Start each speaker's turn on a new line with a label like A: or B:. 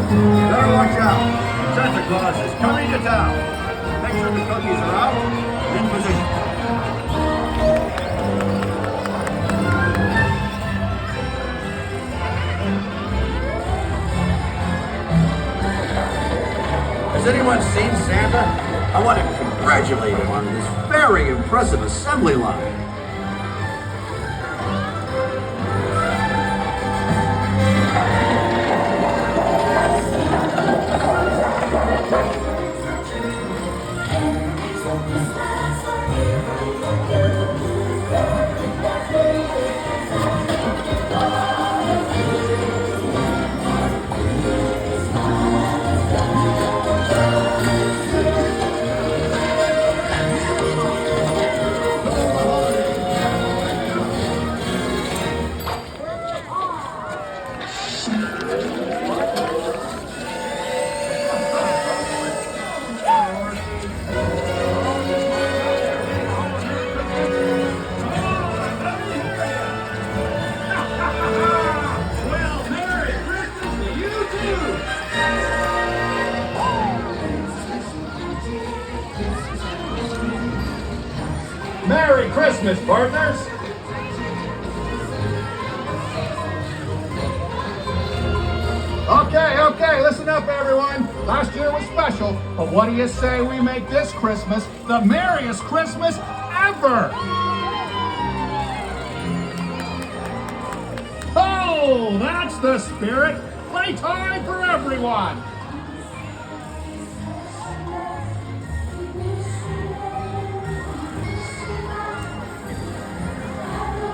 A: Better watch out. Santa Claus is coming to town. Make sure the cookies are out and in position. Has anyone seen Santa? I want to congratulate him on this very impressive assembly line.
B: Merry Christmas, partners! Okay, listen up, everyone. Last year was special, but what do you say we make this Christmas the merriest Christmas ever? Oh, that's the spirit! Playtime for everyone!